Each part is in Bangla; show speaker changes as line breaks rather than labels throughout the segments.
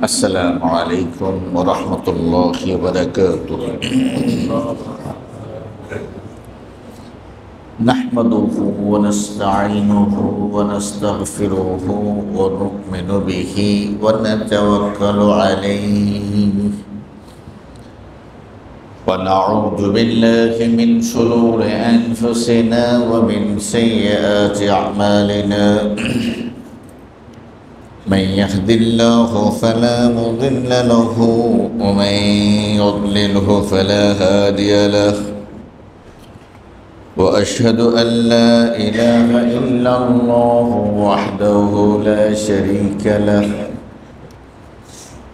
السلام عليكم ورحمة الله وبركاته. نحمده ونستعينه ونستغفره ونؤمن به ونتوكل عليه ونعوذ بالله من شرور أنفسنا ومن سيئات أعمالنا. من يهد الله فلا مضل له ومن يضلله فلا هادي له، وأشهد أن لا إله إلا الله وحده لا شريك له،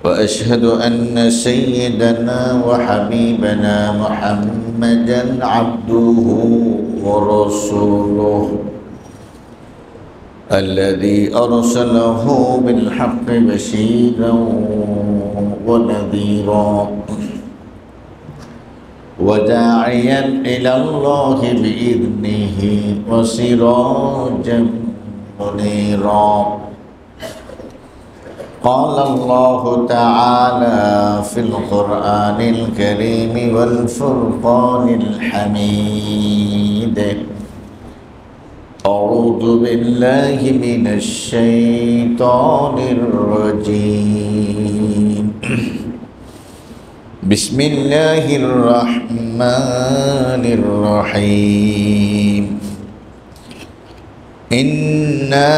وأشهد أن سيدنا وحبيبنا محمدا عبده ورسوله الذي أرسله بالحق بشيرا ونذيرا وداعيا إلى الله بإذنه وسراجا منيرا. قال الله تعالى في القرآن الكريم والفرقان الحميد: أعوذ بالله من الشيطان الرجيم. بسم الله الرحمن الرحيم. إنا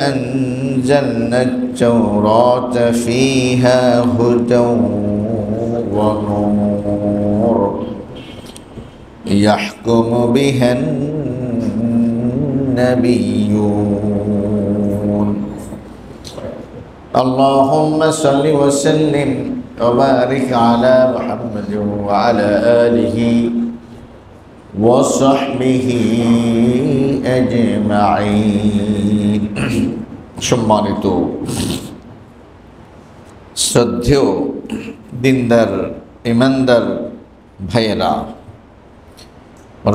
أنزلنا التوراة فيها هدى ونور يحكم بها النبيون. اللهم صل وسلم وبارك على محمد وعلى آله وصحبه أجمعين. সম্মানিত শ্রদ্ধেয় দিনদার ইমানদার ভাইয়েরা,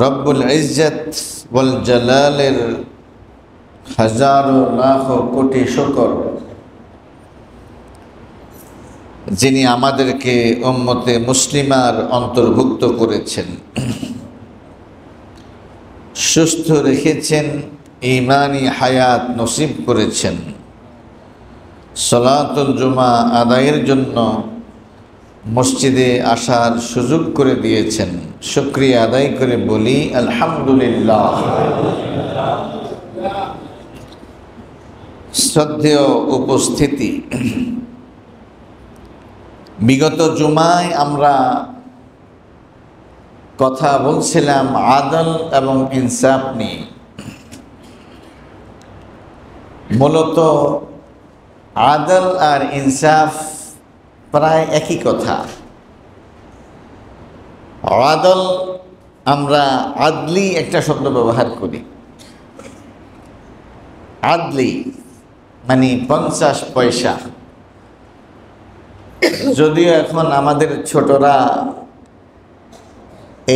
রব্বুল ইজ্জত ওয়াল জালালের হাজারো লাখো কোটি শুকর, যিনি আমাদেরকে উম্মতে মুসলিমার অন্তর্ভুক্ত করেছেন, সুস্থ রেখেছেন, ঈমানি হায়াত নসিব করেছেন, সালাতুল জুমা আদায়ের জন্য মসজিদে আসার সুযোগ করে দিয়েছেন। শুকরিয়া আদায় করে বলি আলহামদুলিল্লাহ। শ্রদ্ধেয় উপস্থিতি, বিগত জুমায় আমরা কথা বলছিলাম আদল এবং ইনসাফ নিয়ে। মূলত আদল আর ইনসাফ প্রায় একই কথা। আদল, আমরা আদলি একটা শব্দ ব্যবহার করি। আদলি মানে 50 পয়সা। যদিও এখন আমাদের ছোটরা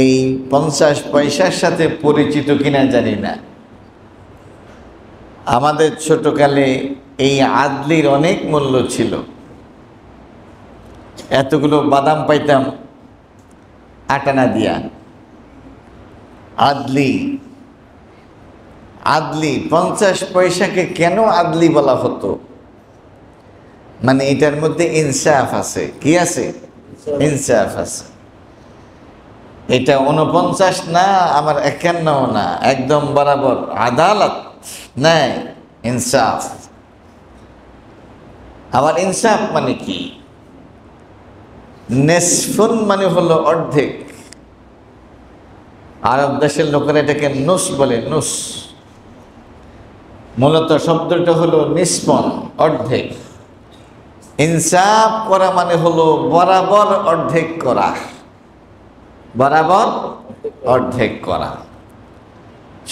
এই 50 পয়সার সাথে পরিচিত কিনা জানি না। আমাদের ছোটকালে এই আদলির অনেক মূল্য ছিল। এতগুলো বাদাম পাইতাম 8 আনা দিয়া। আদলি আদলি 50 পয়সাকে কেন আদলি বলা হতো? মানে এটার মধ্যে ইনসাফ আছে। কি আছে? ইনসাফ আছে। এটা 49 না, আমার 51 না, একদম বরাবর আদালত নাই, ইনসাফ। আবার ইনসাফ মানে কি? নেসফুন মানে হলো অর্ধেক। আরব দেশের লোকেরা এটাকে নুস বলে, নুস। মূলত শব্দটা হলো নিষ্পন, অর্ধেক। ইনসাফ করা মানে হলো বরাবর অর্ধেক করা, বরাবর অর্ধেক করা।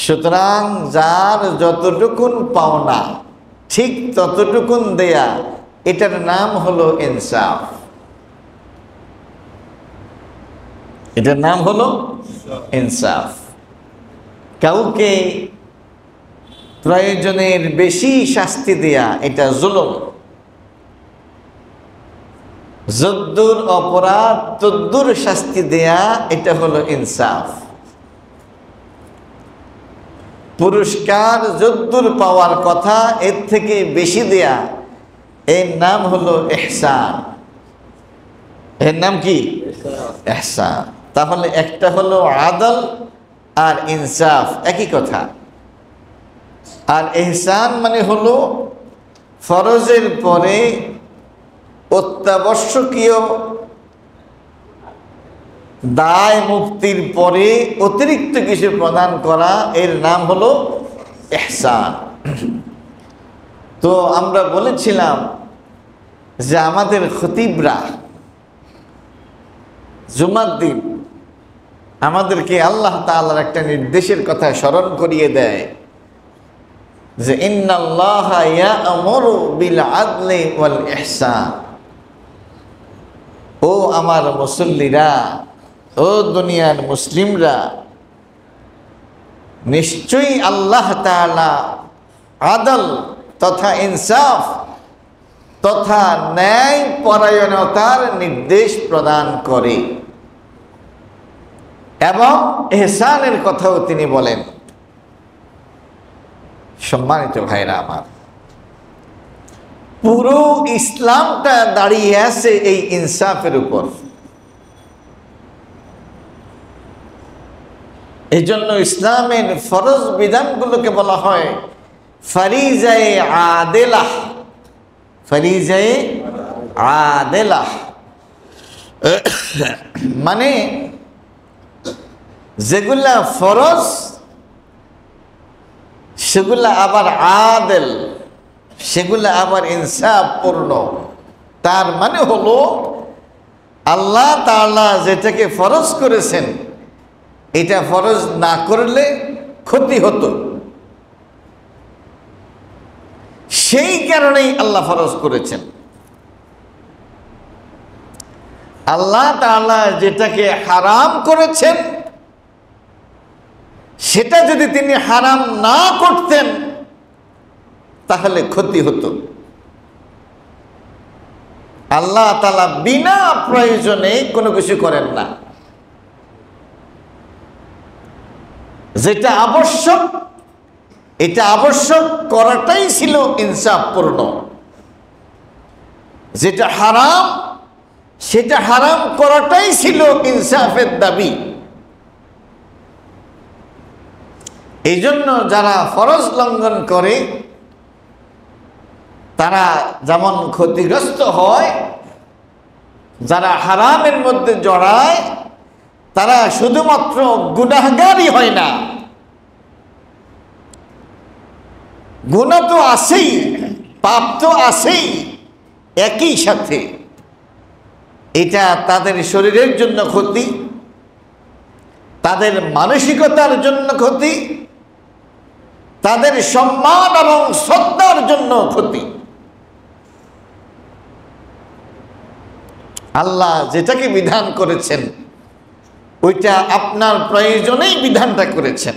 সুতরাং যার যতটুকুন পাওনা ঠিক ততটুকুন দেয়া, এটার নাম হলো ইনসাফ। এটার নাম হলো ইনসাফ। কাউকে প্রয়োজনের বেশি শাস্তি দেয়া এটা জুলুম। যদ্দুর অপরাধ তদ্দুর শাস্তি দেয়া, এটা হলো ইনসাফ। পুরস্কার যদ্দুর পাওয়ার কথা এর থেকে বেশি দেয়া, এর নাম হলো ইহসান। এর নাম কি? ইহসান। তাহলে একটা হলো আদল আর ইনসাফ, একই কথা। আর ইহসান মানে হলো ফরজের পরে অত্যাবশ্যকীয় দায় মুক্তির পরে অতিরিক্ত কিছু প্রদান করা, এর নাম হলো ইহসান। তো আমরা বলেছিলাম যে আমাদের খতিবরা জুমার দিন আমাদেরকে আল্লাহ তাআলার একটা নির্দেশের কথা স্মরণ করিয়ে দেয় যে ইন্নাল্লাহা ইয়া'মুরু বিল আদলি ওয়াল ইহসান। ও আমার মুসল্লিরা, ও দুনিয়ার মুসলিমরা, নিশ্চয়ই আল্লাহ তাআলা আদল তথা ইনসাফ তথা ন্যায় পরায়ণতার নির্দেশ প্রদান করে এবং ইহসানের কথাও তিনি বলেন। সম্মানিত ভাইরা আমার, পুরো ইসলামটা দাঁড়িয়ে আছে এই ইনসাফের উপর। এই জন্য ইসলামের ফরজ বিধানগুলোকে বলা হয় ফারিজায়ে আদেলাহ। ফারিজায়ে আদেলাহ মানে যেগুলা ফরজ সেগুলা আবার আদেল, সেগুলা আবার ইনসাফ পূর্ণ। তার মানে হলো আল্লাহ তাআলা যেটাকে ফরজ করেছেন, এটা ফরজ না করলে ক্ষতি হতো, সেই কারণেই আল্লাহ ফরজ করেছেন। আল্লাহ তাআলা যেটাকে হারাম করেছেন, সেটা যদি তিনি হারাম না করতেন তাহলে ক্ষতি হতো। আল্লাহ তাআলা বিনা প্রয়োজনে কোনো কিছু করেন না। যেটা আবশ্যক, এটা আবশ্যক করাটাই ছিল ইনসাফপূর্ণ। যেটা হারাম, সেটা হারাম করাটাই ছিল ইনসাফের দাবি। এই জন্য যারা ফরজ লঙ্ঘন করে তারা যেমন ক্ষতিগ্রস্ত হয়, যারা হারামের মধ্যে জড়ায় তারা শুধুমাত্র গুনাহগারই হয় না, গুনাহ তো আছেই, পাপ তো আছেই একই সাথে। এটা তাদের শরীরের জন্য ক্ষতি, তাদের মানসিকতার জন্য ক্ষতি, তাদের সম্মান এবং শ্রদ্ধার জন্য ক্ষতি। আল্লাহ যেটাকে বিধান করেছেন ওইটা আপনার প্রয়োজনেই বিধানটা করেছেন।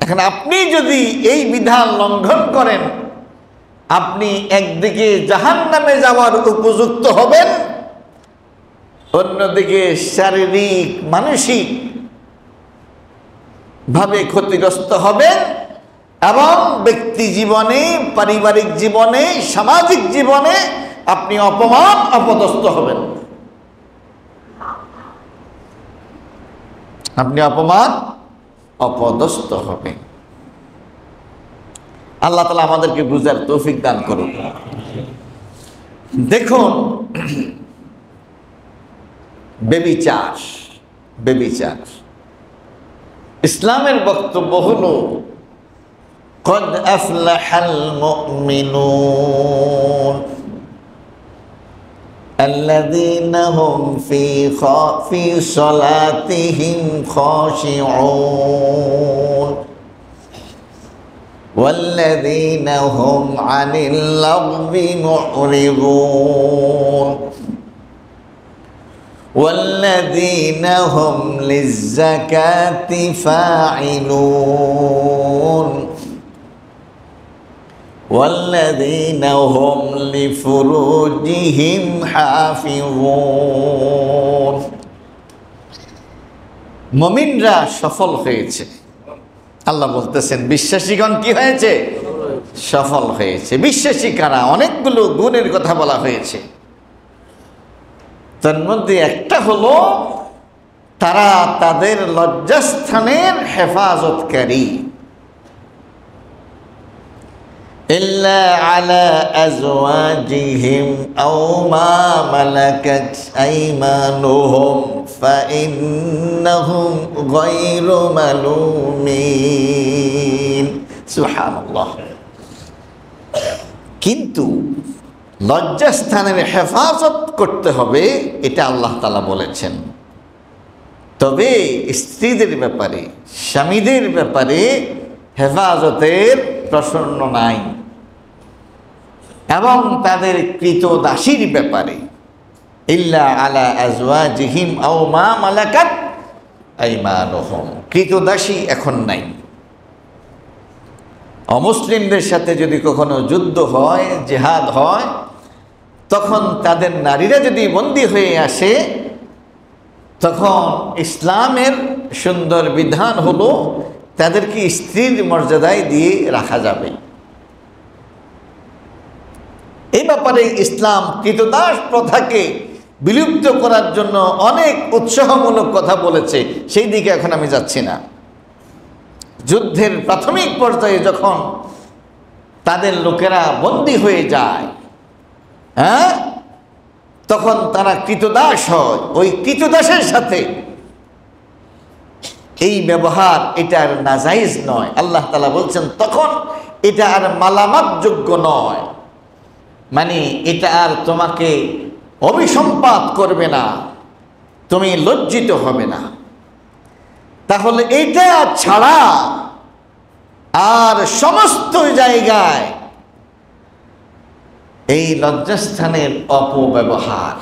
এখন আপনি যদি এই বিধান লঙ্ঘন করেন, আপনি একদিকে জাহান্নামে যাওয়ার উপযুক্ত হবেন, অন্যদিকে শারীরিক মানসিক ভাবে ক্ষতিগ্রস্ত হবেন এবং ব্যক্তি জীবনে, পারিবারিক জীবনে, সামাজিক জীবনে আপনি অপমান অপদস্থ হবেন। আপনি অপমান অপদস্থ হবেন। আল্লাহ তাআলা আমাদেরকে বুঝার তৌফিক দান করুন। দেখুন, ব্যভিচার, ব্যভিচার ইসলামের বক্তব্য হলো কদ আফলাহাল মুমিনুন আল্লাযীনা হুম ফি সালাতিহিম খাশিউন ওয়াল্লাযীনা হুম আনিল লাগবি মুরিদুন والذين هم للزكاة فاعلون ওয়াল্লাযীনা হুম লিফুরুজিহিম হাফিযুন। মুমিনরা সফল হয়েছে। আল্লাহ বলতেছেন বিশ্বাসীগণ কি হয়েছে? সফল হয়েছে। বিশ্বাসী কারা? অনেকগুলো গুণের কথা বলা হয়েছে, তার মধ্যে একটা হলো তারা তাদের লজ্জাস্থানের হেফাজতকারী। ইল্লা আলা আজওয়াজিহিম আও মা মালাকাত আইমানুহুম ফাইন্নাহুম গায়রু মালুমিন। সুবহানাল্লাহ। কিন্তু লজ্জাস্থানের হেফাজত করতে হবে, এটা আল্লাহ তাআলা বলেছেন। তবে স্ত্রীদের ব্যাপারে, স্বামীদের ব্যাপারে হেফাজতের প্রসন্ন নাই, এবং তাদের কৃতদাসীর ব্যাপারে ইল্লা আলা আজওয়াজিহিম আও মা মালাকাত আইমানুহুম। কৃতদাসী এখন নাই। অমুসলিমদের সাথে যদি কখনো যুদ্ধ হয়, জিহাদ হয়, তখন তাদের নারীরা যদি বন্দী হয়ে আসে, তখন ইসলামের সুন্দর বিধান হলো তাদেরকে স্ত্রীর মর্যাদায় দিয়ে রাখা যাবে। এই ব্যাপারে ইসলাম কৃতদাস প্রথাকে বিলুপ্ত করার জন্য অনেক উৎসাহমূলক কথা বলেছে, সেই দিকে এখন আমি যাচ্ছি না। যুদ্ধের প্রাথমিক পর্যায়ে যখন তাদের লোকেরা বন্দী হয়ে যায়, হ্যাঁ, তখন তারা কৃতদাস হয়। ওই কৃতদাসের সাথে এই ব্যবহার, এটা আর নাজাইজ নয়। আল্লাহ তাআলা বলছেন তখন এটা আর মালামাতযোগ্য নয়, মানে এটা আর তোমাকে অভিসম্পাত করবে না, তুমি লজ্জিত হবে না। তাহলে এটা ছাড়া আর সমস্ত জায়গায় এই লজ্জাস্থানের অপব্যবহার,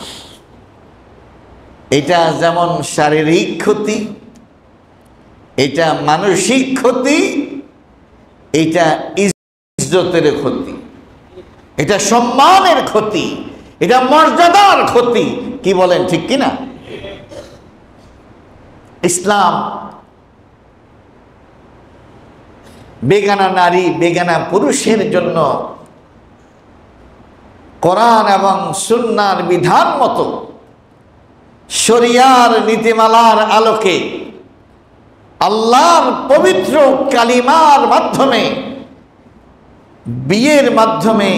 এটা যেমন শারীরিক ক্ষতি, এটা মানসিক ক্ষতি, এটা ইজ্জতের ক্ষতি, এটা সম্মানের ক্ষতি, এটা মর্যাদার ক্ষতি। কি বলেন, ঠিক কিনা? ইসলাম বেগানা নারী, বেগানা পুরুষের জন্য কোরআন এবং সুন্নাহর বিধান মতো শরিয়ার নীতিমালার আলোকে আল্লাহর পবিত্র কালিমার মাধ্যমে, বিয়ের মাধ্যমে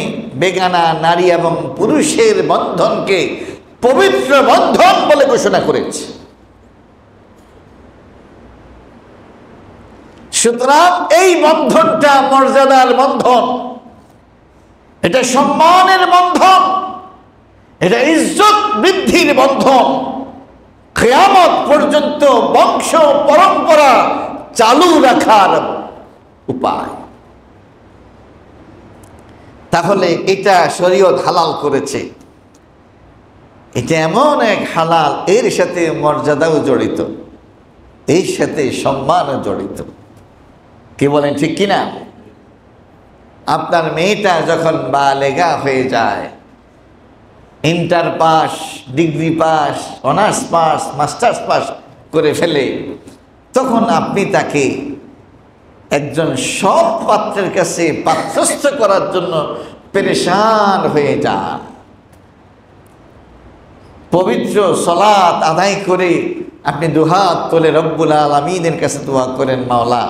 বেগানা নারী এবং পুরুষের বন্ধনকে পবিত্র বন্ধন বলে ঘোষণা করেছে। সুতরাং এই বন্ধনটা মর্যাদার বন্ধন, এটা সম্মানের বন্ধন, এটা ইজ্জত বৃদ্ধির বন্ধন, কিয়ামত পর্যন্ত বংশ পরম্পরা চালু রাখার উপায়। তাহলে এটা শরীয়ত হালাল করেছে, এটা এমন এক হালাল, এর সাথে মর্যাদাও জড়িত, এর সাথে সম্মানও জড়িত। কি বলেন, ঠিক কিনা? আপনার মেয়েটা যখন বালেগা হয়ে যায়, inter pass, degree pass, honours pass, masters pass করে ফেলে, তখন আপনি তাকে একজন সৎ পাত্রের কাছে পাত্রস্থ করার জন্য পেরেশান হয়ে যান। পবিত্র সালাত আদায় করে আপনি দুহাত তুলে রব্বুল আলামিনের কাছে দোয়া করেন, মাওলা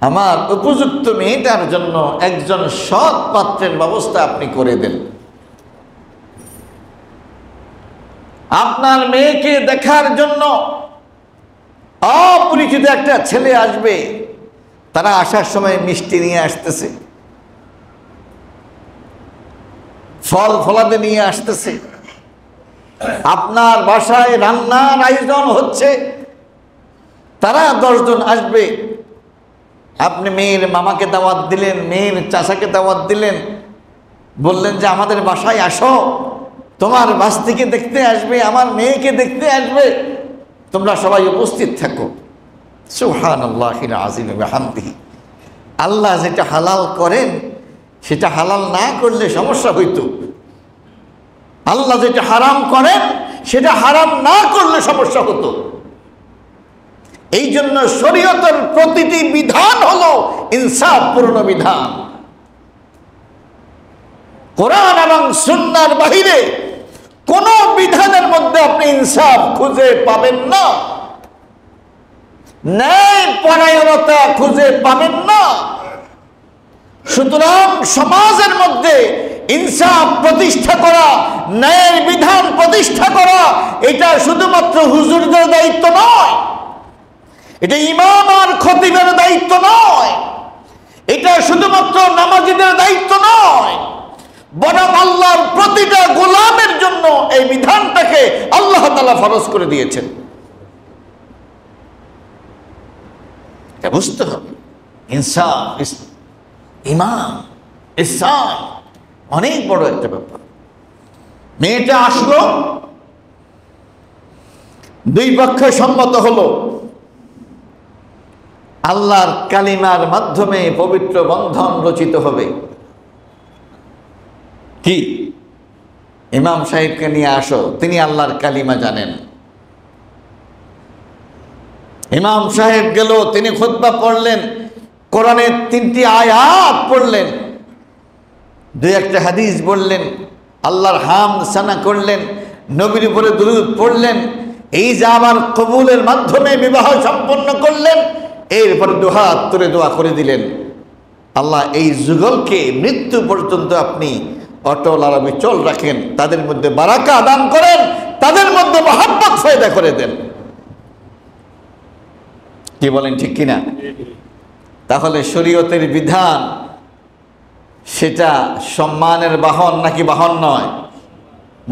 আমার উপযুক্ত মেয়েটার জন্য একজন সৎ পাত্রের ব্যবস্থা আপনি করে দেন। আপনার মেয়েকে দেখার জন্য অপরিচিত একটা ছেলে আসবে, তারা আসার সময় মিষ্টি নিয়ে আসতেছে, ফল ফলাদি নিয়ে আসতেছে, আপনার বাসায় রান্নার আয়োজন হচ্ছে, তারা 10 জন আসবে। আপনি মেয়ের মামাকে দাওয়াত দিলেন, মেয়ের চাচাকে দাওয়াত দিলেন, বললেন যে আমাদের বাসায় আসো, তোমার বাস্তিকে দেখতে আসবে, আমার মেয়েকে দেখতে আসবে, তোমরা সবাই উপস্থিত থাকো। সুবহানাল্লাহিল আযীম ওয়া বিহামদিহি। আল্লাহ যেটা হালাল করেন সেটা হালাল না করলে সমস্যা হইতো। আল্লাহ যেটা হারাম করেন সেটা হারাম না করলে সমস্যা হতো। এই জন্য শরীয়তের প্রতিটি বিধান হলো ইনসাফপূর্ণ বিধান। কোরআন এবং সুন্নাহর বাহিরে কোন বিধানের মধ্যে আপনি ইনসাফ খুঁজে পাবেন না, ন্যায় পরায়ণতা খুঁজে পাবেন না। সুতরাং সমাজের মধ্যে ইনসাফ প্রতিষ্ঠা করা, ন্যায়ের বিধান প্রতিষ্ঠা করা, এটা শুধুমাত্র হুজুরদের দায়িত্ব নয়, এটা ইমাম আর খতিবের দায়িত্ব নয়, এটা শুধুমাত্র নামাজীদের দায়িত্ব নয়, বরং আল্লাহর প্রতিটা গোলামের জন্য এই বিধানটাকে আল্লাহ তাআলা ফরজ করে দিয়েছেন। এটা বুঝতে হবে। ইনসাফ, ইমান, ইহসান অনেক বড় একটা ব্যাপার। মেয়েটা আসলো, দুই পক্ষ সম্মত হলো, আল্লাহর কালিমার মাধ্যমে পবিত্র বন্ধন রচিত হবে। কি? ইমাম সাহেবকে নিয়ে আসো, তিনি আল্লাহর কালিমা জানেন। ইমাম সাহেব গেল, তিনি খুতবা পড়লেন, কোরআনের 3টি আয়াত পড়লেন, 2-1টা হাদিস বললেন, আল্লাহর হামদ সানা করলেন, নবীর উপরে দুরূদ পড়লেন, এই যে আমার কবুলের মাধ্যমে বিবাহ সম্পন্ন করলেন। এরপরে দুহাত তুলে দোয়া করে দিলেন, আল্লাহ এই যুগলকে মৃত্যু পর্যন্ত আপনি অটল আর অবিচল রাখেন, তাদের মধ্যে বারাকা দান করেন, তাদের মধ্যে মহব্বত পয়দা করে দেন। কি বলেন, ঠিক কিনা? তাহলে শরীয়তের বিধান সেটা সম্মানের বাহন নাকি বাহন নয়?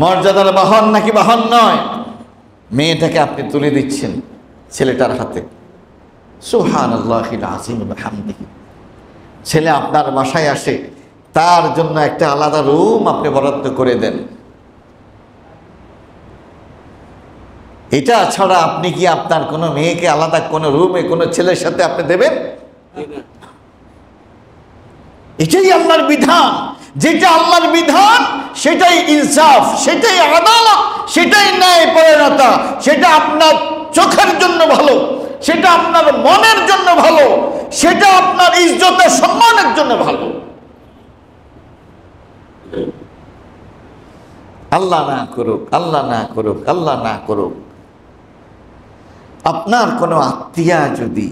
মর্যাদার বাহন নাকি বাহন নয়? মেয়েটাকে আপনি তুলে দিচ্ছেন ছেলেটার হাতে। সুবহানাল্লাহিল আযীম ওয়া বিহামদিহি। ছেলে আপনার বাসায় আসে, তার জন্য একটা আলাদা রুম আপনি বরাদ্দ করে দেন। এটা ছাড়া আপনি কি আপনার কোনো মেয়েকে আলাদা কোনো রুমে কোনো ছেলের সাথে আপনি দেবেন? এটাই আল্লাহর বিধান। যেটা আল্লাহর বিধান সেটাই ইনসাফ, সেটাই আদালত, সেটাই ন্যায় পরায়ণতা। সেটা আপনার চোখের জন্য ভালো, সেটা আপনার মনের জন্য ভালো, সেটা আপনার ইজ্জতের সম্মানের জন্য ভালো। আল্লাহ না করুক, আল্লাহ না করুক, আল্লাহ না করুক, আপনার কোনো আত্মীয়া যদি,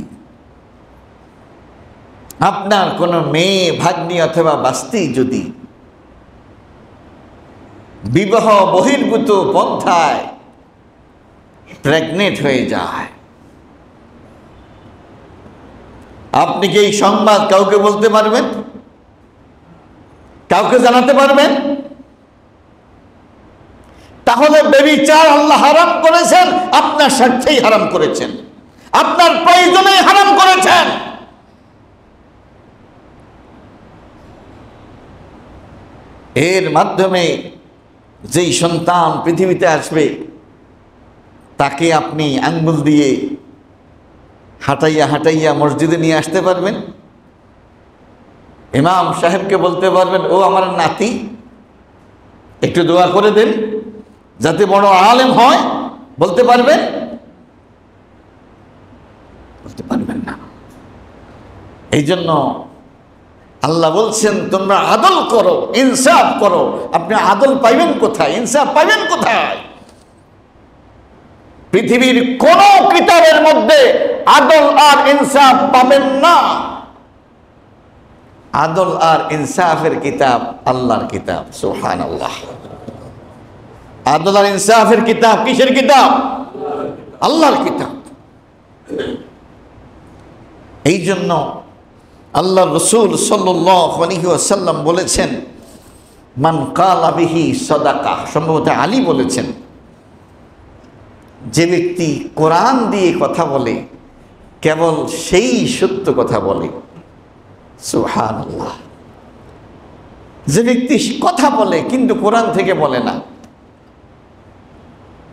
আপনার কোনো মেয়ে ভাগ্নি অথবা বাস্তি যদি বিবাহ বহির্ভূত পন্থায় প্রেগনেন্ট হয়ে যায়, আপনি কি এই সংবাদ কাউকে বলতে পারবেন? কাউকে জানাতে পারবেন? তাহলে ব্যভিচার আল্লাহ হারাম করেছেন, আপনার স্বার্থেই হারাম করেছেন, আপনার প্রয়োজনেই হারাম করেছেন। এর মাধ্যমে যেই সন্তান পৃথিবীতে আসবে তাকে আপনি আঙ্গুল দিয়ে হাঁটাইয়া হাঁটাইয়া মসজিদে নিয়ে আসতে পারবেন? ইমাম সাহেবকে বলতে পারবেন, ও আমার নাতি, একটু দোয়া করে দেন যাতে বড় আলেম হয়? বলতে পারবেন? বলতে পারবেন না। এই জন্য আল্লাহ বলছেন, তোমরা আদল করো, ইনসাফ করো। আপনি আদল পাইবেন কোথায়? ইনসাফ পাইবেন কোথায়? পৃথিবীর কোন কিতাবের মধ্যে আদল আর ইনসাফ পাবেন না। আদল আর ইনসাফের কিতাব আল্লাহর কিতাব। সুবহানাল্লাহ। আদল আর ইনসাফের কিতাব কিসের কিতাব? আল্লাহর কিতাব। এই জন্য আল্লাহ রসুল সাল্লাল্লাহু আলাইহি ওয়াসাল্লাম বলেছেন, মান কালা বিহি সাদাকা, সম্ভবত আলী বলেছেন, যে ব্যক্তি কোরআন দিয়ে কথা বলে কেবল সেই সত্য কথা বলে। সুবহানাল্লাহ। যে ব্যক্তি কথা বলে কিন্তু কোরআন থেকে বলে না,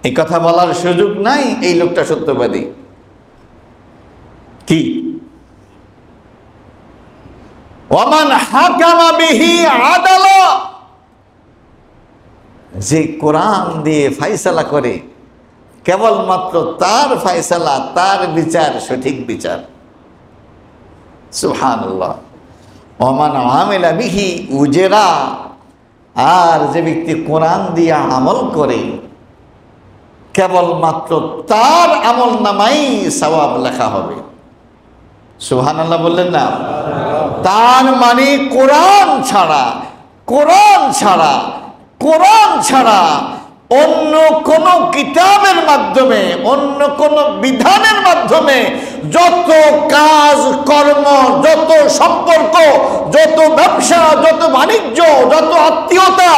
এই কথা বলার সুযোগ নাই, এই লোকটা সত্যবাদী। কি? ওমান হাকামা বিহি আদালা, যে কোরআন দিয়ে ফায়সালা করে কেবলমাত্র তার ফায়সালা, তার বিচার সঠিক বিচার। সুবহানাল্লাহ। ওমান আমিলা বিহি উজরা, আর যে ব্যক্তি কোরআন দিয়ে আমল করে কেবলমাত্র তার আমল নামাই সওয়াব লেখা হবে। সুবহানাল্লাহ বললেন না? তার মানে কোরআন ছাড়া, কোরআন ছাড়া, কোরআন ছাড়া অন্য কোন কিতাবের মাধ্যমে, অন্য কোন বিধানের মাধ্যমে যত কাজ কর্ম, যত সম্পর্ক, যত ব্যবসা, যত বাণিজ্য, যত আত্মীয়তা,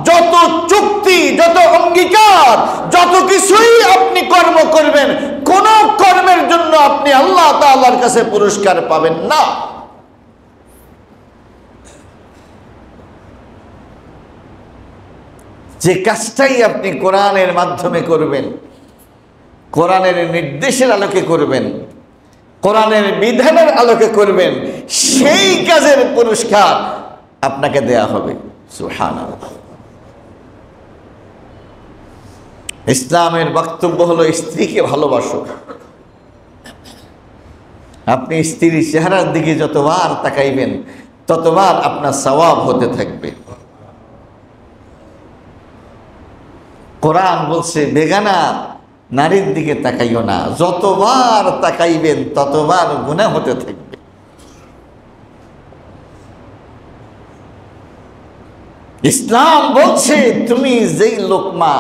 যত চুক্তি, যত অঙ্গীকার, যত কিছুই আপনি কর্ম করবেন, কোন কর্মের জন্য আপনি আল্লাহ তাআলার কাছে পুরস্কার পাবেন না। যে কাজটাই আপনি কোরআনের মাধ্যমে করবেন, কোরআনের নির্দেশের আলোকে করবেন, কোরআনের বিধানের আলোকে করবেন, সেই কাজের পুরস্কার আপনাকে দেয়া হবে। সুবহানাল্লাহ। ইসলামের বক্তব্য হলো স্ত্রীকে ভালোবাসো। আপনি স্ত্রীর চেহারার দিকে যতবার তাকাইবেন ততবার আপনার সওয়াব হতে থাকবে। কোরআন বলছে বেগানা নারীর দিকে তাকাইও না, যতবার তাকাইবেন ততবার গুনাহ হতে থাকবে। ইসলাম বলছে তুমি যেই লোকমা,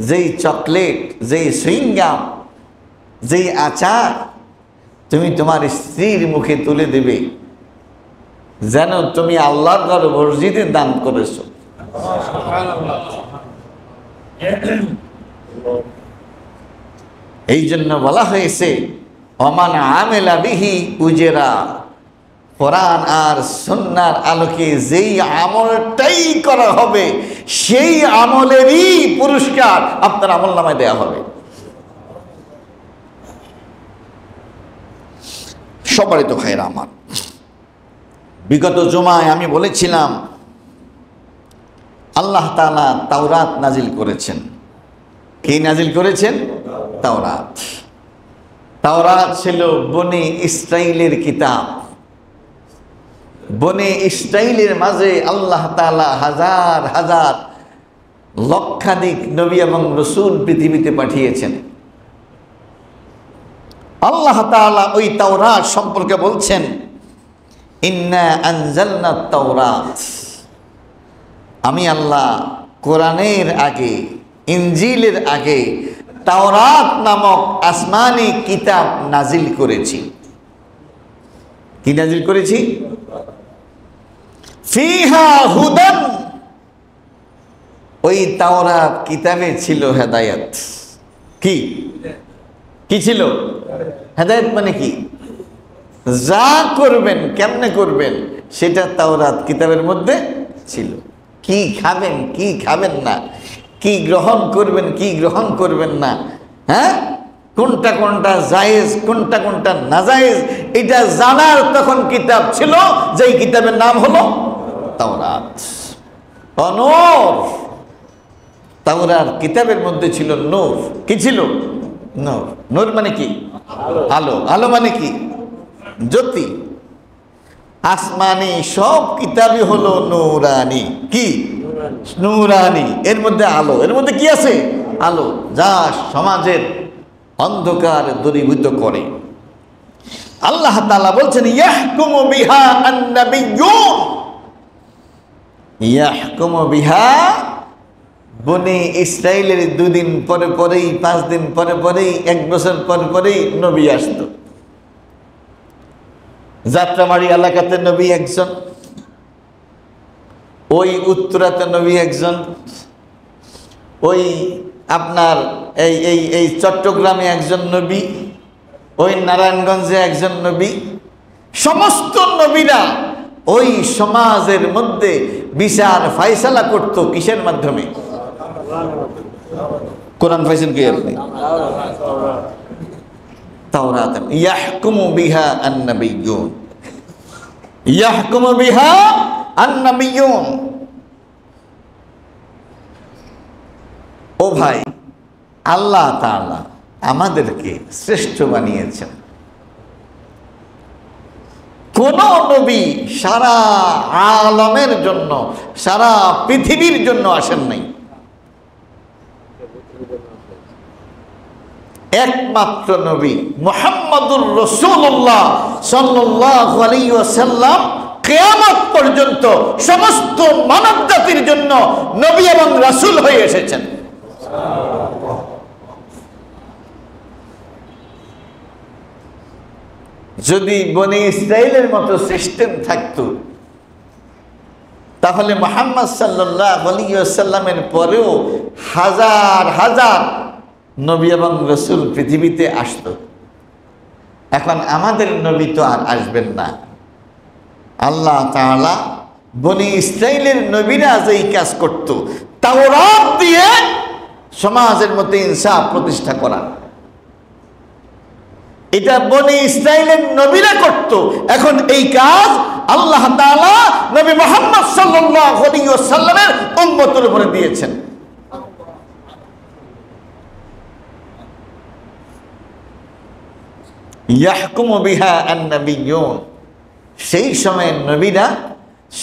যেই চকলেট, যেই সুইংগাম, যেই আচার তুমি তোমার স্ত্রীর মুখে তুলে দেবে, যেন তুমি আল্লাহর ঘর মসজিদে দান করেছো। এই জন্য বলা হয়েছে ওমান আমিলা বিহি উজরা, কোরআন আর সুন্নাহর আলোকে যেই আমলটাই করা হবে সেই আমলেরই পুরস্কার আপনার আমলনামায় দেয়া হবে। সম্মানিত ভাইরা আমার, বিগত জুমায় আমি বলেছিলাম আল্লাহ তাআলা তাওরাত নাজিল করেছেন। কি নাজিল করেছেন? তাওরাত। তাওরাত ছিল বনি ইসরাইলের কিতাব। বনি ইসরাইলের মাঝে আল্লাহ তাআলা হাজার হাজার লক্ষাধিক নবী এবং রাসূল পৃথিবীতে পাঠিয়েছেন। আল্লাহ তাআলা ওই তাওরাত সম্পর্কে বলছেন ইন্না আনজালনাত তাওরাত, আমি আল্লাহ কোরআনের আগে, ইনজিলের আগে তাওরাত নামক আসমানি কিতাব নাজিল করেছি। কি নাজিল করেছি? ফিহা হুদান, ওই তাওরাত কিতাবে ছিল হেদায়েত। কি কি ছিল? হেদায়েত মানে কি? যা করবেন, কেমনে করবেন, সেটা তাওরাত কিতাবের মধ্যে ছিল। কি খাবেন, কি খাবেন না, কি গ্রহণ করবেন, কি গ্রহণ করবেন না, হ্যাঁ, কোনটা কোনটা জায়েজ, কোনটা কোনটা নাজায়েজ, এটা জানার তখন কিতাব ছিল, যেই কিতাবের নাম হলো তাওরাত। নূর, তাওরাত কিতাবের মধ্যে ছিল নূর। কি ছিল? নূর। নূর মানে কি? আলো। আলো মানে কি? জ্যোতি। আসমানি সব কিতাবই হলো নূরানি। কি? নূরানি। এর মধ্যে আলো। এর মধ্যে কি আছে? আলো, যা সমাজের অন্ধকার দূরীভূত করে। আল্লাহ তাআলা বলছেন ইয়াহকুমু বিহা আন-নাবিয়্যুন, ইয়াহকুমু বিহা, বনি ইসরাইলের 2 দিন পরে পরেই, 5 দিন পরে পরেই, 1 বছর পরে পরেই নবী আসতো। যাত্রাবাড়ি এলাকাতে নবী একজন, ওই উত্তরাতে নবী একজন, ওই আপনার এই এই এই চট্টগ্রামে একজন নবী, ওই নারায়ণগঞ্জে একজন নবী। সমস্ত নবীরা ওই সমাজের মধ্যে বিচার ফায়সালা করত কিসের মাধ্যমে? কোরআন পাইছেন কি আপনি? তাওরাত। ইয়াহকুমু বিহা আন-নাবিয়্যুন, ইয়াহকুমু বিহা আন-নাবিয়্যুন। ও ভাই, আল্লাহ তাআলা আমাদেরকে শ্রেষ্ঠ বানিয়েছেন। কোন নবী সারা আলমের জন্য, সারা পৃথিবীর জন্য আসেন নাই। একমাত্র নবী মুহাম্মদুর রাসূলুল্লাহ সাল্লাল্লাহু আলাইহি ওয়াসাল্লাম কিয়ামত পর্যন্ত সমস্ত মানব জাতির জন্য নবী এবং রাসূল হয়ে এসেছেন। যদি বনি ইসরাইলের মতো সিস্টেম থাকতো, তাহলে মুহাম্মদ সাল্লাল্লাহু আলাইহি ওয়াসাল্লামের পরেও হাজার হাজার নবী এবং রাসূল পৃথিবীতে আসতো। এখন আমাদের নবী তো আর আসবেন না। আল্লাহ তাআলা বনি ইসরাইলের নবীরা যেই কাজ করত, তাওরাত দিয়ে সমাজের মধ্যে ইনসাফ প্রতিষ্ঠা করা, এটা বনি ইসরাইলের নবীরা করত। এখন এই কাজ আল্লাহ তাআলা নবী মুহাম্মদ সাল্লাল্লাহু আলাইহি ওয়াসাল্লামের উম্মতের উপরে দিয়েছেন। ইয়াহকুমু বিহা আন-নাবিয়্যুন। সেই সময়ের নবীরা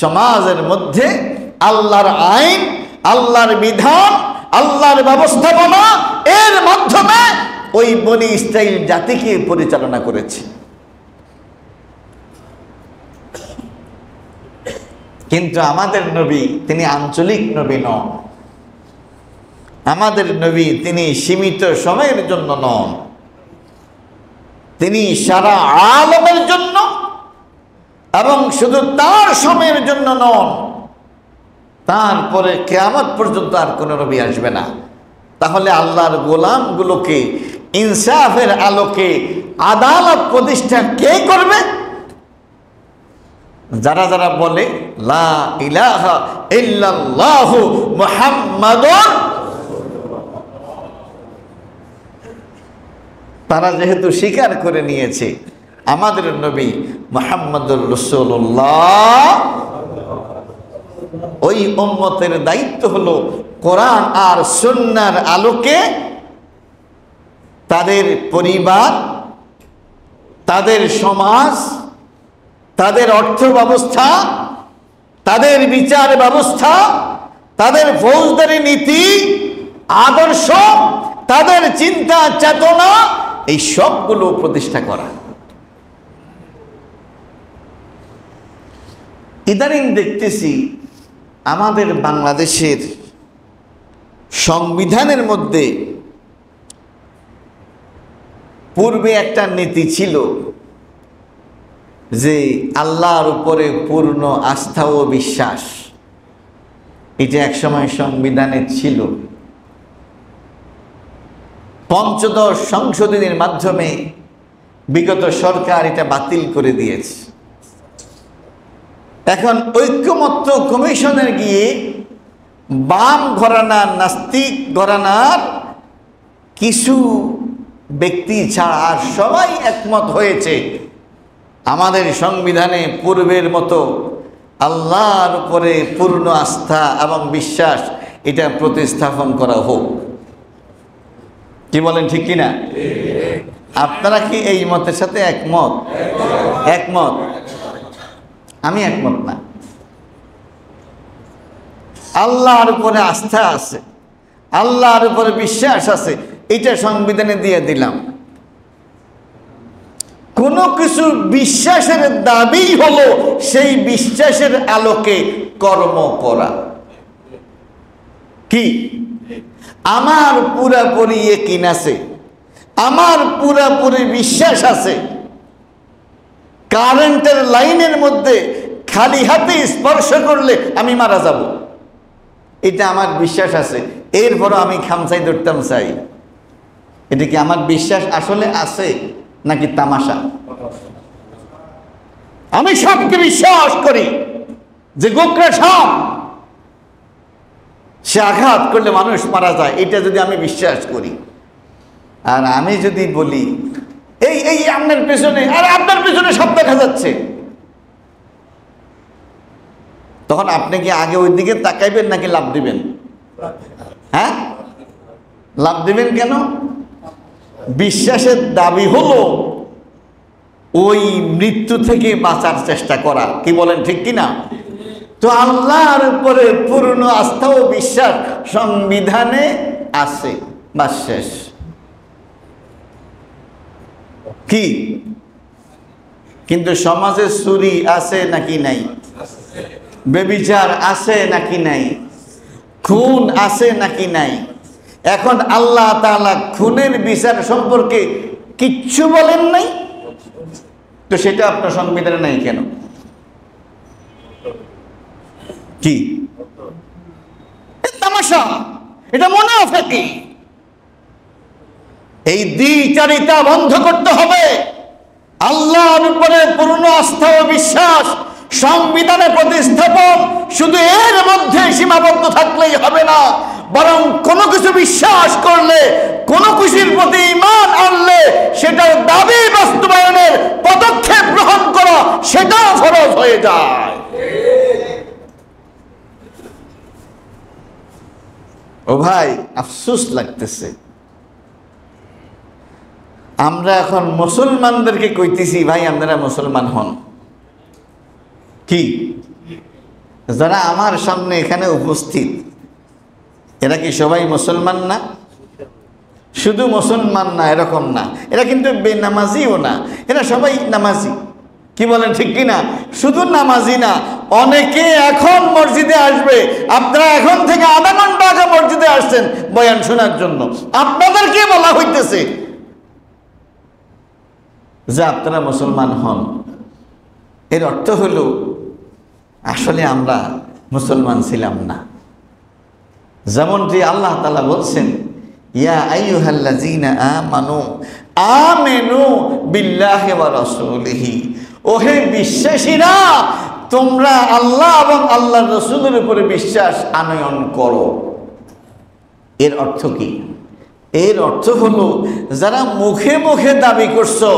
সমাজের মধ্যে আল্লাহর আইন, আল্লাহর বিধান, আল্লাহর ব্যবস্থাপনা এর মাধ্যমে ওই বনি ইসরাইল জাতিকে পরিচালনা করেছে। কিন্তু আমাদের নবী তিনি আঞ্চলিক নবী নন। আমাদের নবী তিনি সীমিত সময়ের জন্য নন, তিনি সারা আলমের জন্য, এবং শুধু তার সময়ের জন্য নন, তারপরে কিয়ামত পর্যন্ত আর কোন নবী আসবে না। তাহলে আল্লাহর গোলামগুলোকে ইনসাফের আলোকে আদালত প্রতিষ্ঠা কে করবে? যারা যারা বলে লা ইলাহা ইল্লাল্লাহু মুহাম্মাদুর, তারা যেহেতু স্বীকার করে নিয়েছে আমাদের নবী মুহাম্মদুর রাসূলুল্লাহ, ওই উম্মতের দায়িত্ব হলো কোরআন আর সুন্নাহর আলোকে তাদের পরিবার, তাদের সমাজ, তাদের অর্থ ব্যবস্থা, তাদের বিচার ব্যবস্থা, তাদের ফৌজদারি নীতি, আদর্শ, তাদের চিন্তা চেতনা, এই সবগুলো প্রতিষ্ঠা করা। ইদানিং দেখতেছি আমাদের বাংলাদেশের সংবিধানের মধ্যে পূর্বে একটা নীতি ছিল যে আল্লাহর উপরে পূর্ণ আস্থা ও বিশ্বাস, এটা একসময় সংবিধানে ছিল। পঞ্চদশ সংশোধনীর মাধ্যমে বিগত সরকার এটা বাতিল করে দিয়েছে। এখন ঐক্যমত্য কমিশনের গিয়ে বাম ঘরানার, নাস্তিক ঘরানার কিছু ব্যক্তি ছাড়া আর সবাই একমত হয়েছে আমাদের সংবিধানে পূর্বের মতো আল্লাহর উপরে পূর্ণ আস্থা এবং বিশ্বাস এটা প্রতিস্থাপন করা হোক। কি বলেন, ঠিক কিনা? আপনারা কি এই মতের সাথে একমত? একমত? আমি একমত না। আল্লাহর উপরে আস্থা আছে, আল্লাহর উপরে বিশ্বাস আছে, এটা সংবিধানে দিয়ে দিলাম। কোনো কিছু বিশ্বাসের দাবি হলো সেই বিশ্বাসের আলোকে কর্ম করা। কি আমার পুরাপুরি ইয়াকিন আছে, আমার পুরাপুরি বিশ্বাস আছে, কারেন্টের লাইনের মধ্যে খালি হাতে স্পর্শ করলে আমি মারা যাব, এটা আমার বিশ্বাস আছে। এরপরও আমি খামচাই ধরতাম চাই, এটা কি আমার বিশ্বাস আসলে আছে নাকি তামাশা? আমি সবকে বিশ্বাস করি যে গোকরা সাপ, সে আঘাত করলে মানুষ মারা যায়, এটা যদি আমি বিশ্বাস করি, আর আমি যদি বলি এই এই আপনার পেছনে, আর আপনার পেছনে সব দেখা যাচ্ছে, তখন আপনি কি আগে ওই দিকে তাকাইবেন নাকি লাভ দিবেন? হ্যাঁ, লাভ দিবেন কেন? বিশ্বাসের দাবি হলো ওই মৃত্যু থেকে বাঁচার চেষ্টা করা। কি বলেন, ঠিক কিনা? তো আল্লাহর উপরে পূর্ণ আস্থা ও বিশ্বাস সংবিধানে আছে, বাস শেষ। কি কিন্তু সমাজে চুরি আছে নাকি নাই? ব্যভিচার আছে নাকি নাই? খুন আছে নাকি নাই? এখন আল্লাহ তাআলা খুনের বিচার সম্পর্কে কিচ্ছু বলেন নাই, তো সেটা আপনার সংবিধানে নাই কেন? কি তামাশা, এটা মুনাফিকি। এই দ্বিচারিতা বন্ধ করতে হবে। আল্লাহর উপরে পূর্ণ আস্থা ও বিশ্বাস সংবিধানে প্রতিস্থাপন শুধু এর মধ্যে সীমাবদ্ধ থাকলেই হবে না, বরং কোনো কিছু বিশ্বাস করলে, কোনো কিছুর প্রতি ঈমান আনলে সেটার দাবি বাস্তবায়নের পদক্ষেপ গ্রহণ করা সেটাও ফরজ হয়ে যায়। ও ভাই, আফসোস লাগতেছে, আমরা এখন মুসলমানদেরকে কইতেছি ভাই আপনারা মুসলমান হন। কি যারা আমার সামনে এখানে উপস্থিত এরা কি সবাই মুসলমান না? শুধু মুসলমান না এরকম না, এরা কিন্তু বেনামাজিও না, এরা সবাই নামাজি। কি বলেন, ঠিক কিনা? শুধু নামাজি না, অনেকে এখন মসজিদে আসবে। আপনারা এখন থেকে আধা ঘন্টা আগে মসজিদে আসছেন বয়ান শোনার জন্য, আপনাদেরকে বলা হইতেছে যে আপনারা মুসলমান হন। এর অর্থ হলো আসলে আমরা মুসলমান ছিলাম না। যেমনটি আল্লাহ তাআলা বলছেন, ইয়া আইয়ুহাল্লাযীনা আমানু আমিনু বিল্লাহি ওয়া রাসূলিহি, ওহে বিশ্বাসীরা তোমরা আল্লাহ এবং আল্লাহর রাসূলের উপরে বিশ্বাস আনয়ন করো। এর অর্থ কি? এর অর্থ হলো যারা মুখে মুখে দাবি করছো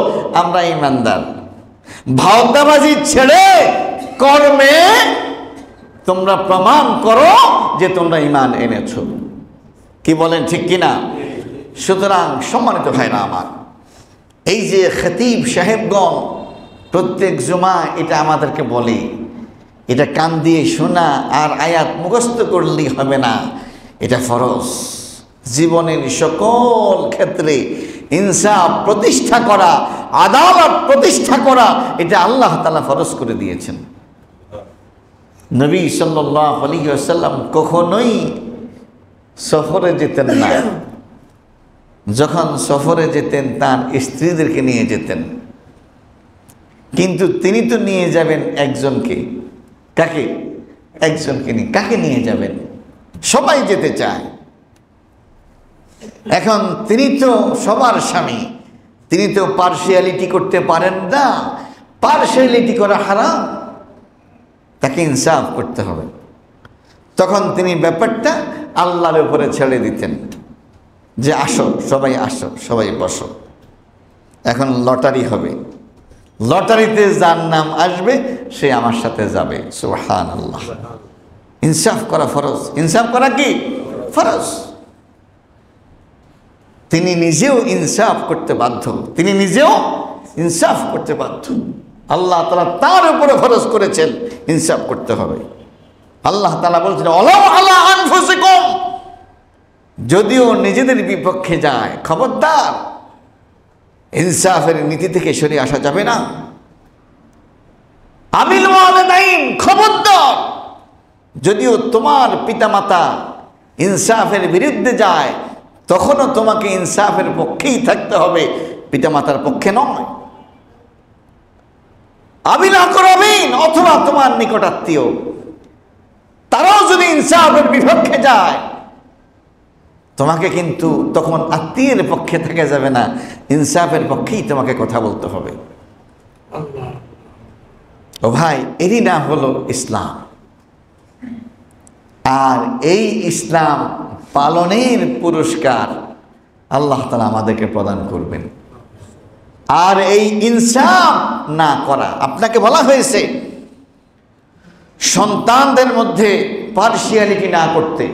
আমরা ঈমানদার, ভাওতাবাজি ছেড়ে কর্মে তোমরা প্রমাণ করো যে তোমরা ঈমান এনেছো। কি বলেন, ঠিক কিনা? সুতরাং সম্মানিত ভাইরা আমার, এই যে খতিব সাহেবগণ প্রত্যেক জুমা এটা আমাদেরকে বলে, এটা কান দিয়ে শোনা আর আয়াত মুখস্থ করলেই হবে না, এটা ফরজ। জীবনের সকল ক্ষেত্রে ইনসাফ প্রতিষ্ঠা করা, আদালত প্রতিষ্ঠা করা, এটা আল্লাহ তাআলা ফরজ করে দিয়েছেন। নবী সাল্লাল্লাহু আলাইহি ওয়াসাল্লাম কখনোই সফরে যেতেন না। যখন সফরে যেতেন তার স্ত্রীদেরকে নিয়ে যেতেন, কিন্তু তিনি তো নিয়ে যাবেন একজনকে। কাকে? একজনকে নিয়ে। কাকে নিয়ে যাবেন? সবাই যেতে চায়। এখন তিনি তো সবার স্বামী, তিনি তো পার্সিয়ালিটি করতে পারেন না। পার্সিয়ালিটি করা হারাম, তাকে ইনসাফ করতে হবে। তখন তিনি ব্যাপারটা আল্লাহর উপরে ছেড়ে দিতেন যে আসো সবাই, আসো সবাই বসো, এখন লটারি হবে, লটারিতে যার নাম আসবে সে আমার সাথে যাবে। সুবহানাল্লাহ। ইনসাফ করা ফরজ। ইনসাফ করা কি ফরজ? তিনি নিজেও ইনসাফ করতে বাধ্য, তিনি নিজেও ইনসাফ করতে বাধ্য। আল্লাহ তাআলা তার উপরে ফরজ করেছেন ইনসাফ করতে হবে। আল্লাহ তাআলা বলছেন ওয়ালাউ আলা আনফুসিকুম, যদিও নিজেদের বিপক্ষে যায়, খবরদার ইনসাফের নীতি থেকে সরে আসা যাবে না। আবিল ওয়ালিদাইন, খবরদার যদিও তোমার পিতামাতা ইনসাফের বিরুদ্ধে যায় তখনও তোমাকে ইনসাফের পক্ষেই থাকতে হবে, পিতামাতার পক্ষে নয়। আবিল আকরাবিন, অথবা তোমার নিকটাত্মীয়, তারাও যদি ইনসাফের বিপক্ষে যায় তোমাকে কিন্তু তখন আত্মীয়ের পক্ষে থাকা যাবে না, ইনসাফের পক্ষেই তোমাকে কথা বলতে হবে। ও ভাই, এরই নাম হলো ইসলাম। আর এই ইসলাম পালনের পুরস্কার আল্লাহ তাআলা আমাদেরকে প্রদান করবেন। আর এই ইনসাফ না করা, আপনাকে বলা হয়েছে সন্তানদের মধ্যে পার্সিয়ালিটি না করতে,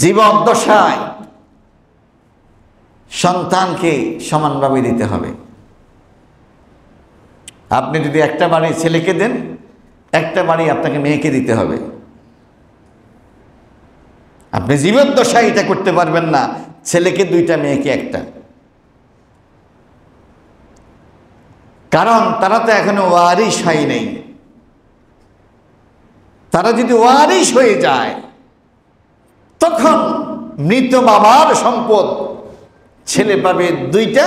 জীবদ্দশায় সন্তানকে সমানভাবে দিতে হবে। আপনি যদি একটা বাড়ি ছেলেকে দেন, একটা বাড়ি আপনাকে মেয়েকে দিতে হবে। আপনি জীবদ্দশায় এটা করতে পারবেন না, ছেলেকে দুইটা মেয়েকে একটা। কারণ তারা তো এখনো ওয়ারিশ হয় নাই। তারা যদি ওয়ারিশ হয়ে যায়, তখন মৃত বাবার সম্পদ ছেলে পাবে দুইটা,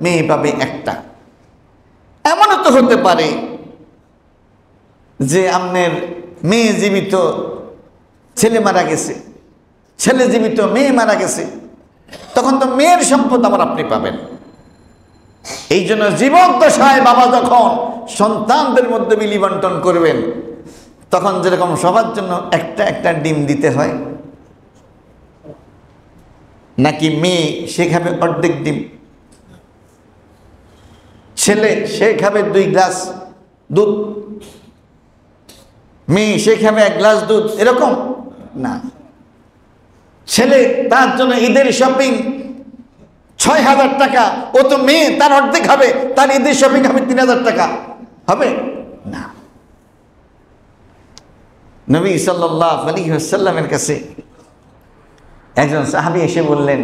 মেয়ে পাবে একটা। এমনও তো হতে পারে যে আপনার মেয়ে জীবিত, ছেলে মারা গেছে, ছেলে জীবিত, মেয়ে মারা গেছে, তখন তো মেয়ের সম্পদ আবার আপনি পাবেন। এই জন্য জীবদ্দশায় বাবা যখন সন্তানদের মধ্যে বিলি বন্টন করবেন, তখন যেরকম সবার জন্য একটা একটা ডিম দিতে হয়, নাকি মেয়ে সে খাবে অর্ধেক ডিম, ছেলে সে খাবে 2 গ্লাস দুধ, মেয়ে সে খাবে 1 গ্লাস দুধ, এরকম না। ছেলে তার জন্য ঈদের শপিং 6,000 টাকা, ও তো মেয়ে, তার অর্ধেক হবে, তার ঈদের শপিং হবে 3,000 টাকা, হবে না। নবী সাল্লাল্লাহু আলাইহি ওয়াসাল্লামের কাছে একজন সাহাবী এসে বললেন,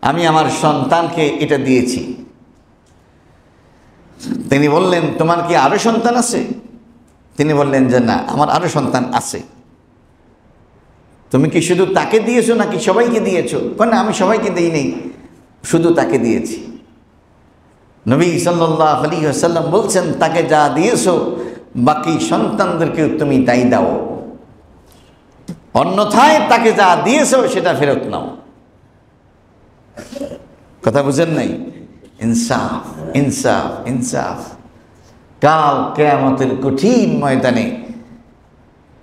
আমি আমার সন্তানকে এটা দিয়েছি। তিনি বললেন, তোমার কি আরো সন্তান আছে? তিনি বললেন যে না, আমার আরো সন্তান আছে। তুমি কি শুধু তাকে দিয়েছো নাকি সবাইকে দিয়েছো? না, আমি সবাইকে দিই নেই, শুধু তাকে দিয়েছি। নবী সাল্লাল্লাহু আলাইহি ওয়াসাল্লাম বলছেন, তাকে যা দিয়েছো বাকি সন্তানদেরকে তুমি তাই দাও, অন্যথায় তাকে যা দিয়েছো সেটা ফেরত নাও। কথা বুঝেন নাই? ইনসাফ, ইনসাফ, ইনসাফ। কাল কিয়ামতের কঠিন ময়দানে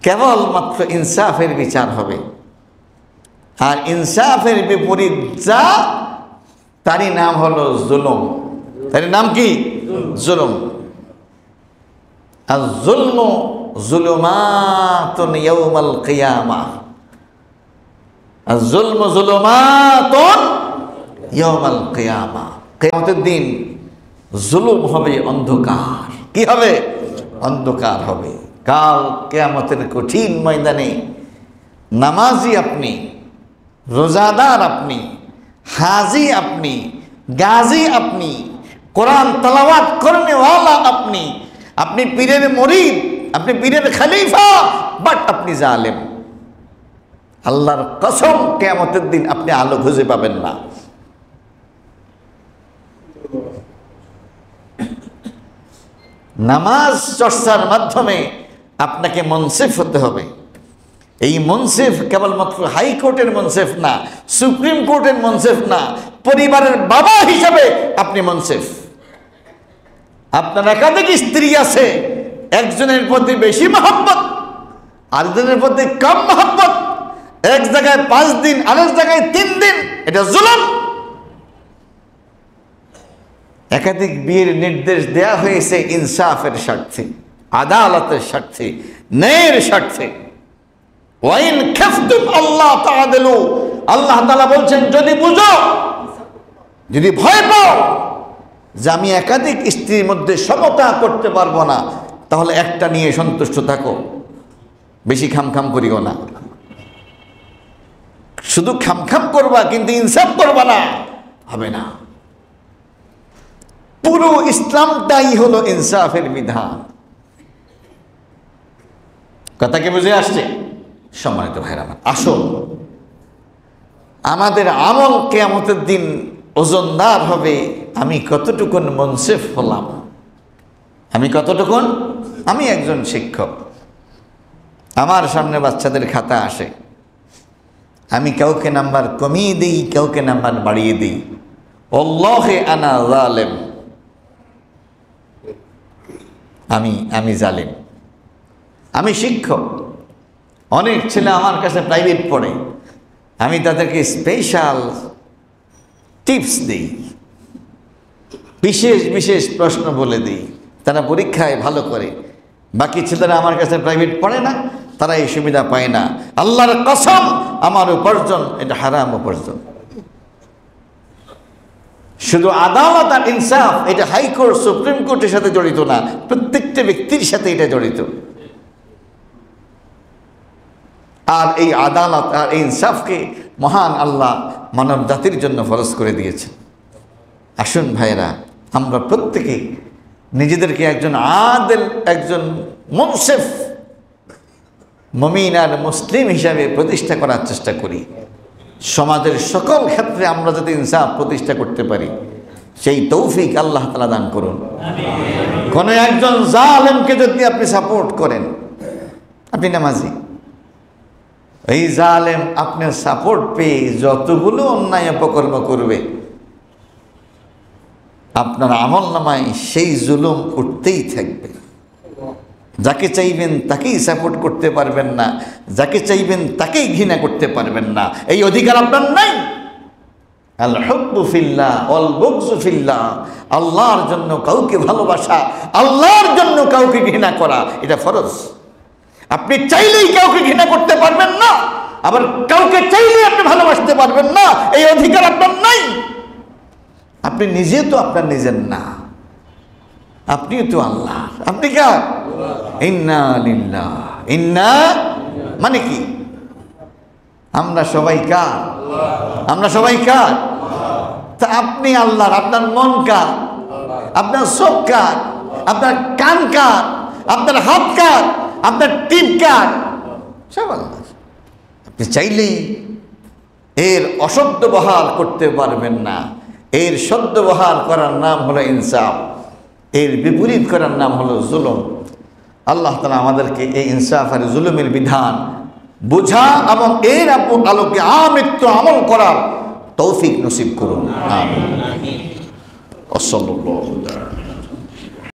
কেবলমাত্র ইনসাফের বিচার হবে। আর ইনসাফের বিপরীত যা, তারই নাম হলো জুলুম। তার নাম কি? জুলুম। আর জুলমু জুলুমাতুন ইয়াউমাল কিয়ামাহ, আর জুলমু জুলুমাতুন ইয়াউমাল কিয়ামাহ। কিয়ামতের দিন জুলুম হবে অন্ধকার। কি হবে? অন্ধকার হবে। কাল কিয়ামতের কঠিন ময়দানে নামাজি আপনি, রোজাদার আপনি, হাজি আপনি, গাজী আপনি, কোরআন তেলাওয়াত করনেওয়ালা আপনি, আপনি পীরের মুরিদ, আপনি পীরের খলিফা, বাট আপনি জালেম। আল্লাহর কসম, কিয়ামতের দিন আপনি আলো খুঁজে পাবেন না। নামাজ চর্চার মাধ্যমে আপনাকে মুনসিফ হতে হবে। এই মুনসিফ কেবলমাত্র হাইকোর্টের মুনসিফ না, সুপ্রিম কোর্টের মুনসিফ না, পরিবারের বাবা হিসাবে আপনি মুনসিফ। আপনার একাধিক স্ত্রী আছে, একজনের প্রতি বেশি মহব্বত, আরেকজনের প্রতি কম মহব্বত, এক জায়গায় 5 দিন, আরেক জায়গায় 3 দিন, এটা জুলুম। একাধিক বিয়ের নির্দেশ দেয়া হয়েছে ইনসাফের স্বার্থে, আদালতের স্বার্থে, ন্যায়ের স্বার্থে। ওয়াইন খাফতুম আল্লাহ তাআদিলু, আল্লাহ তাআলা বলছেন, যদি বুঝো, যদি ভয় পাও যে আমি একাধিক স্ত্রীর মধ্যে সমতা করতে পারবো না, তাহলে একটা নিয়ে সন্তুষ্ট থাকো, বেশি খামখাম করিও না। শুধু খামখাম করবা কিন্তু ইনসাফ করবা না, হবে না। পুরো ইসলামটাই হলো ইনসাফের বিধান। কথা কি বুঝে আসছে? সম্মানিত ভাইরা আমার, আসুন আমাদের আমল কিয়ামতের দিন ওজনদার হবে। আমি কতটুকুন মুনসিফ হলাম, আমি কতটুকুন। আমি একজন শিক্ষক, আমার সামনে বাচ্চাদের খাতা আসে, আমি কাউকে নাম্বার কমিয়ে দিই, কাউকে নাম্বার বাড়িয়ে দিই। ওয়াল্লাহি আনা জালিম, আমি জালিম। আমি শিক্ষক, অনেক ছেলে আমার কাছে প্রাইভেট পড়ে, আমি তাদেরকে স্পেশাল টিপস দিই, বিশেষ বিশেষ প্রশ্ন বলে দিই, তারা পরীক্ষায় ভালো করে, বাকি ছেলেরা আমার কাছে প্রাইভেট পড়ে না, তারা এই সুবিধা পায় না। আল্লাহর কসম, আমার উপার্জন এটা হারাম উপার্জন। শুধু আদালত আর ইনসাফ এটা হাইকোর্ট সুপ্রিম কোর্টের সাথে জড়িত না, প্রত্যেকটা ব্যক্তির সাথে এটা জড়িত। আর এই আদালত আর ইনসাফকে মহান আল্লাহ মানব জাতির জন্য ফরজ করে দিয়েছেন। আসুন ভাইরা, আমরা প্রত্যেকেই নিজেদেরকে একজন আদেল, একজন মুনসিফ মুমিন আর মুসলিম হিসাবে প্রতিষ্ঠা করার চেষ্টা করি। সমাজের সকল ক্ষেত্রে আমরা যাতে ইনসাফ প্রতিষ্ঠা করতে পারি, সেই তৌফিক আল্লাহ তাআলা দান করুন। কোনো একজন জালেমকে যদি আপনি সাপোর্ট করেন, আপনি নামাজি, এই জালেম আপনার সাপোর্ট পেয়ে যতগুলো অন্যায় অপকর্ম করবে, আপনার আমলনামায় সেই জুলুম উঠতেই থাকবে। যাকে চাইবেন তাকেই সাপোর্ট করতে পারবেন না, যাকে চাইবেন তাকেই ঘৃণা করতে পারবেন না, এই অধিকার আপনার নাই। আল হুব্বু ফিল্লাহ ওয়াল বুগযু ফিল্লাহ, আল্লাহর জন্য কাউকে ভালোবাসা, আল্লাহর জন্য কাউকে ঘৃণা করা, এটা ফরজ। আপনি চাইলেই কাউকে ঘৃণা করতে পারবেন না, আবার কাউকে চাইলেই আপনি ভালোবাসতে পারবেন না, এই অধিকার আপনার নাই। আপনি নিজে তো আপনার নিজের না, আপনিও তো আল্লাহ। আপনি কার? ইন্না লিল্লাহ ইন্না মানে কি? আমরা সবাই কার? আমরা সবাই কার? তা আপনি আল্লাহর। আপনার মন কার? আপনার চোখ কার? আপনার কান কার? আপনার হাত কার? আপনার টিপ কার? সব আল্লাহ। আপনি চাইলেই এর অসদ্ব্যবহার করতে পারবেন না। এর সদ্ব্যবহার করার নাম হলো ইনসাফ, এর বিপরীত করার নাম হলো জুলুম। আল্লাহ তাআলা আমাদেরকে এই ইনসাফ আর জুলুমের বিধান বোঝা এবং এর আলোকে আমৃত্যু আমল করার তৌফিক নসিব করুন। আমিন।